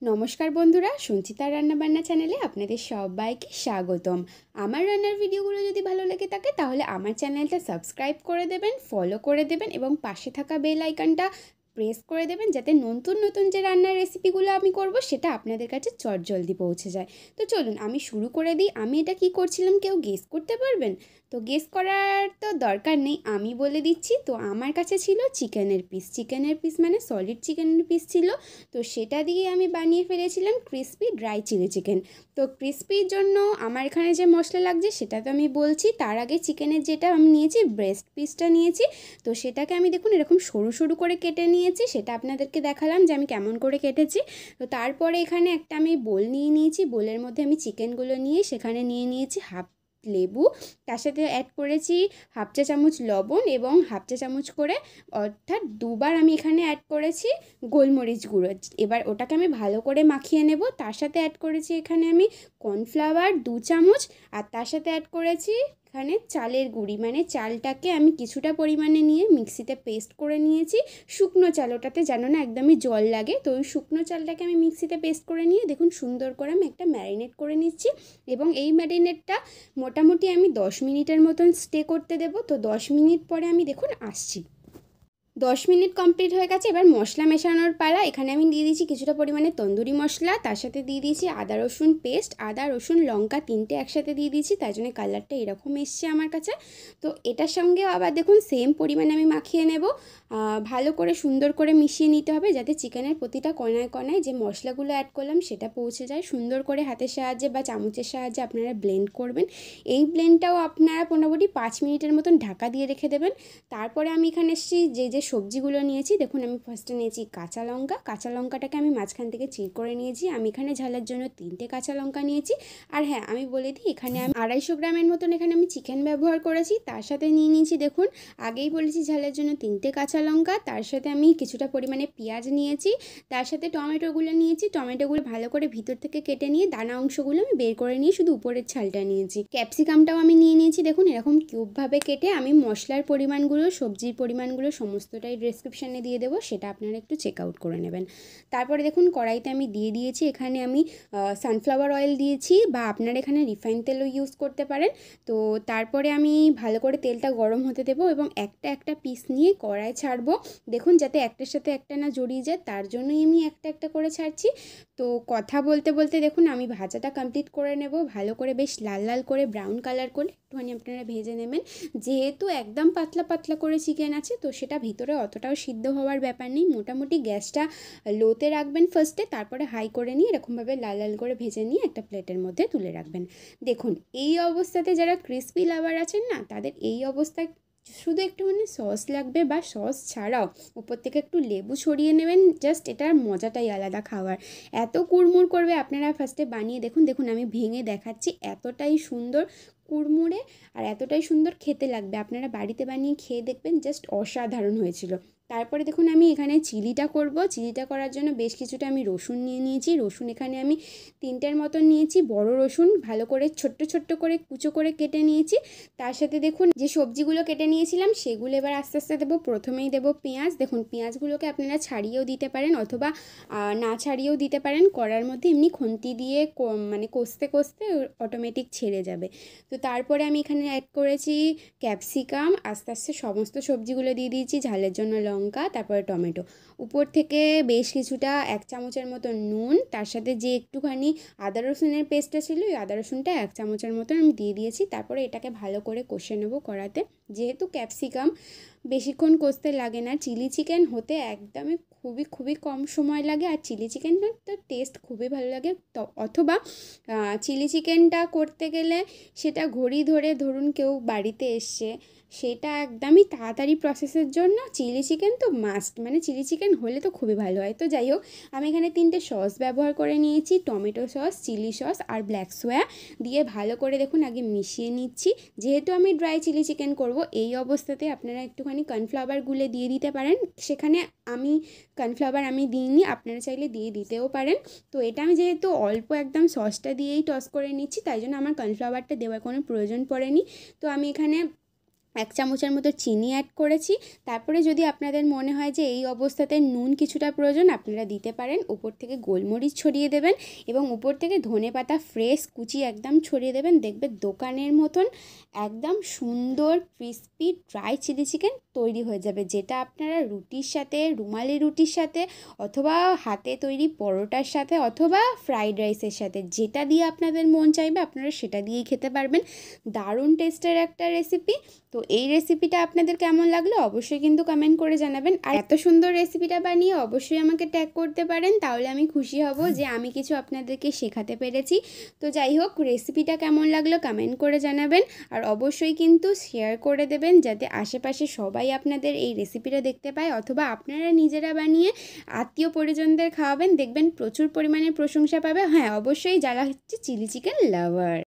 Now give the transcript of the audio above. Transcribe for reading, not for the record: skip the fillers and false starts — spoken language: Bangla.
নমস্কার বন্ধুরা, সঞ্চিতা রান্নাবান্না চ্যানেলে আপনাদের সবাইকে স্বাগতম। আমার রান্নার ভিডিওগুলো যদি ভালো লেগে থাকে তাহলে আমার চ্যানেলটা সাবস্ক্রাইব করে দেবেন, ফলো করে দেবেন এবং পাশে থাকা বেল আইকনটা প্রেস করে দেবেন যাতে নতুন নতুন যে রান্নার রেসিপিগুলো আমি করব সেটা আপনাদের কাছে চটজলদি পৌঁছে যায়। তো চলুন আমি শুরু করে দিই। আমি এটা কি করছিলাম কেউ গেস করতে পারবেন? তো গেস করার তো দরকার নেই, আমি বলে দিচ্ছি। তো আমার কাছে ছিল চিকেনের পিস মানে সলিড চিকেনের পিস ছিল। তো সেটা দিয়ে আমি বানিয়ে ফেলেছিলাম ক্রিসপি ড্রাই চিলি চিকেন। তো ক্রিসপির জন্য আমার এখানে যে মশলা লাগছে সেটা তো আমি বলছি। তার আগে চিকেনের যেটা আমি নিয়েছি ব্রেস্ট পিসটা নিয়েছি। তো সেটাকে আমি দেখুন এরকম সরু সরু করে কেটে নিয়েছি, সেটা আপনাদেরকে দেখালাম যে আমি কেমন করে কেটেছি। তো তারপরে এখানে একটা আমি বোল নিয়ে নিয়েছি, বোলের মধ্যে আমি চিকেনগুলো নিয়ে সেখানে নিয়ে নিয়েছি হাফ লেবু, তার সাথে অ্যাড করেছি হাফ চা চামচ লবণ এবং হাফ চা চামচ করে অর্থাৎ দুবার আমি এখানে অ্যাড করেছি গোলমরিচ গুঁড়ো। এবার ওটাকে আমি ভালো করে মাখিয়ে নেব। তার সাথে অ্যাড করেছি এখানে আমি কর্নফ্লাওয়ার 2 চামচ, আর তার সাথে অ্যাড করেছি এখানে চালের গুঁড়ি, মানে চালটাকে আমি কিছুটা পরিমাণে নিয়ে মিক্সিতে পেস্ট করে নিয়েছি। শুকনো চাল, ওটাতে যেন না একদমই জল লাগে। তো ওই শুকনো চালটাকে আমি মিক্সিতে পেস্ট করে নিয়ে দেখুন সুন্দর করে আমি একটা ম্যারিনেট করে নিচ্ছি এবং এই ম্যারিনেটটা মোটামুটি আমি 10 মিনিটের মতন স্টে করতে দেবো। তো 10 মিনিট পরে আমি দেখুন আসছি। 10 মিনিট কমপ্লিট হয়ে গেছে। এবার মশলা মেশানোর পালা। এখানে আমি দিয়ে দিয়েছি কিছুটা পরিমাণে তন্দুরি মশলা, তার সাথে দিয়ে দিয়েছি আদা রসুন পেস্ট, আদা রসুন লঙ্কা তিনটে একসাথে দিয়ে দিয়েছি, তাই জন্য কালারটা এরকম এসছে আমার কাছে। তো এটার সঙ্গেও আবার দেখুন সেম পরিমাণে আমি মাখিয়ে নেব। ভালো করে সুন্দর করে মিশিয়ে নিতে হবে যাতে চিকেনের প্রতিটা কণায় কণায় যে মশলাগুলো অ্যাড করলাম সেটা পৌঁছে যায়। সুন্দর করে হাতের সাহায্যে বা চামচের সাহায্যে আপনারা ব্লেন্ড করবেন। এই ব্লেন্ডটাও আপনারা মোটামুটি 5 মিনিটের মতন ঢাকা দিয়ে রেখে দেবেন। তারপরে আমি এখানে এসেছি যে সবজিগুলো নিয়েছি। দেখুন আমি ফার্স্টে নিয়েছি কাঁচা লঙ্কাটাকে আমি মাঝখান থেকে চির করে নিয়েছি। আমি এখানে ঝালের জন্য 3টে কাঁচা লঙ্কা নিয়েছি। আর হ্যাঁ, আমি বলে দিই এখানে আমি 250 গ্রামের মতন এখানে আমি চিকেন ব্যবহার করেছি। তার সাথে নিয়ে নিয়েছি দেখুন আগেই বলেছি ঝালের জন্য 3টে কাঁচা লঙ্কা, তার সাথে আমি কিছুটা পরিমাণে পেঁয়াজ নিয়েছি, তার সাথে টমেটোগুলো নিয়েছি। টমেটোগুলো ভালো করে ভিতর থেকে কেটে নিয়ে দানা অংশগুলো আমি বের করে নিয়ে শুধু উপরের ছালটা নিয়েছি। ক্যাপসিকামটাও আমি নিয়ে নিয়েছি দেখুন এরকম কিউবভাবে কেটে। আমি মশলার পরিমাণগুলো সবজির পরিমাণগুলো সমস্তটাই ডেসক্রিপশানে দিয়ে দেবো, সেটা আপনারা একটু চেক আউট করে নেবেন। তারপরে দেখুন কড়াইতে আমি দিয়ে দিয়েছি এখানে আমি সানফ্লাওয়ার অয়েল দিয়েছি, বা আপনারা এখানে রিফাইন তেলও ইউজ করতে পারেন। তো তারপরে আমি ভালো করে তেলটা গরম হতে দেবো এবং একটা একটা পিস নিয়ে কড়াই ছাড়বো। দেখুন যাতে একটার সাথে একটা না জড়িয়ে যায়, তার জন্যই আমি একটা একটা করে ছাড়ছি। তো কথা বলতে বলতে দেখুন আমি ভাজাটা কমপ্লিট করে নেব। ভালো করে বেশ লাল লাল করে ব্রাউন কালার করে একটুখানি আপনারা ভেজে নেবেন। যেহেতু একদম পাতলা পাতলা করে চিকেন আছে তো সেটা ভিতরে অতটাও সিদ্ধ হওয়ার ব্যাপার নেই। মোটামুটি গ্যাসটা লোতে রাখবেন ফার্স্টে, তারপরে হাই করে নিয়ে এরকমভাবে লাল লাল করে ভেজে নিয়ে একটা প্লেটের মধ্যে তুলে রাখবেন। দেখুন এই অবস্থাতে যারা ক্রিসপি লাভার আছেন না, তাদের এই অবস্থায় শুধু একটুখানি সস লাগবে, বা সস ছাড়াও উপর থেকে একটু লেবু ছড়িয়ে নেবেন। জাস্ট এটার মজাটাই আলাদা খাওয়ার। এত কুড়মুড় করবে, আপনারা ফার্স্টে বানিয়ে দেখুন। দেখুন আমি ভেঙে দেখাচ্ছি, এতটাই সুন্দর কুড়মুড়ে আর এতটাই সুন্দর খেতে লাগবে। আপনারা বাড়িতে বানিয়ে খেয়ে দেখবেন, জাস্ট অসাধারণ হয়েছিল। তারপরে দেখুন আমি এখানে চিলিটা করব। চিলিটা করার জন্য বেশ কিছুটা আমি রসুন নিয়ে নিয়েছি। রসুন এখানে আমি 3টের মতন নিয়েছি, বড় রসুন ভালো করে ছোট্ট ছোট্ট করে কুচো করে কেটে নিয়েছি। তার সাথে দেখুন যে সবজিগুলো কেটে নিয়েছিলাম সেগুলো এবার আস্তে আস্তে দেবো। প্রথমেই দেবো পেঁয়াজ। দেখুন পেঁয়াজগুলোকে আপনারা ছাড়িয়েও দিতে পারেন অথবা না ছাড়িয়েও দিতে পারেন। কড়ার মধ্যে এমনি খুন্তি দিয়ে মানে কষতে কষতে অটোমেটিক ছেড়ে যাবে। তো তারপরে আমি এখানে অ্যাড করেছি ক্যাপসিকাম। আস্তে আস্তে সমস্ত সবজিগুলো দিয়ে দিয়েছি, ঝালের জন্য লঙ্কা, তারপরে টমেটো। উপর থেকে বেশ কিছুটা 1 চামচের মতো নুন, তার সাথে যে একটুখানি আদা রসুনের পেস্টটা ছিল ওই আদা রসুনটা 1 চামচের মতন আমি দিয়ে দিয়েছি। তারপরে এটাকে ভালো করে কষে নেবো কড়াতে। যেহেতু ক্যাপসিকাম বেশিক্ষণ কষতে লাগে না, চিলি চিকেন হতে একদমই খুবই খুবই কম সময় লাগে, আর চিলি চিকেনটার তো টেস্ট খুবই ভালো লাগে। তো অথবা চিলি চিকেনটা করতে গেলে সেটা ঘড়ি ধরে ধরুন কেউ বাড়িতে এসছে, সেটা একদমই তাড়াতাড়ি প্রসেসের জন্য চিলি চিকেন তো মাস্ট, মানে চিলি চিকেন হলে তো খুবই ভালো হয়। তো যাই হোক, আমি এখানে 3টে সস ব্যবহার করে নিয়েছি, টমেটো সস, চিলি সস আর ব্ল্যাক সোয়া দিয়ে ভালো করে দেখুন আগে মিশিয়ে নিচ্ছি। যেহেতু আমি ড্রাই চিলি চিকেন করব, এই অবস্থাতে আপনারা একটুখানি কর্নফ্লাওয়ার গুলে দিয়ে দিতে পারেন। সেখানে আমি কর্নফ্লাওয়ার আমি দিইনি, আপনারা চাইলে দিয়ে দিতেও পারেন। তো এটা আমি যেহেতু অল্প একদম সসটা দিয়েই টস করে নিচ্ছি, তাই জন্য আমার কর্নফ্লাওয়ারটা দেওয়ার কোনো প্রয়োজন পড়েনি। তো আমি এখানে 1 চামচের মতো চিনি অ্যাড করেছি। তারপরে যদি আপনাদের মনে হয় যে এই অবস্থাতে নুন কিছুটা প্রয়োজন, আপনারা দিতে পারেন। উপর থেকে গোলমরিচ ছড়িয়ে দেবেন এবং উপর থেকে ধনেপাতা ফ্রেশ কুচি একদম ছড়িয়ে দেবেন। দেখবে দোকানের মতন একদম সুন্দর ক্রিস্পি ড্রাই চিলি চিকেন তৈরি হয়ে যাবে, যেটা আপনারা রুটির সাথে, রুমালি রুটির সাথে, অথবা হাতে তৈরি পরোটার সাথে, অথবা ফ্রাইড রাইসের সাথে, যেটা দিয়ে আপনাদের মন চাইবে আপনারা সেটা দিয়েই খেতে পারবেন। দারুণ টেস্টের একটা রেসিপি। তো এই রেসিপিটা আপনাদের কেমন লাগলো অবশ্যই কিন্তু কমেন্ট করে জানাবেন। আর এত সুন্দর রেসিপিটা বানিয়ে অবশ্যই আমাকে ট্যাগ করতে পারেন, তাহলে আমি খুশি হব যে আমি কিছু আপনাদেরকে শেখাতে পেরেছি। তো যাই হোক, রেসিপিটা কেমন লাগলো কমেন্ট করে জানাবেন, আর অবশ্যই কিন্তু শেয়ার করে দেবেন যাতে আশেপাশে সবাই আপনাদের এই রেসিপিটা দেখতে পায়, অথবা আপনারা নিজেরা বানিয়ে আত্মীয় পরিজনদের খাওয়াবেন, দেখবেন প্রচুর পরিমাণে প্রশংসা পাবে। হ্যাঁ, অবশ্যই যারা হচ্ছে চিলি চিকেন লাভার।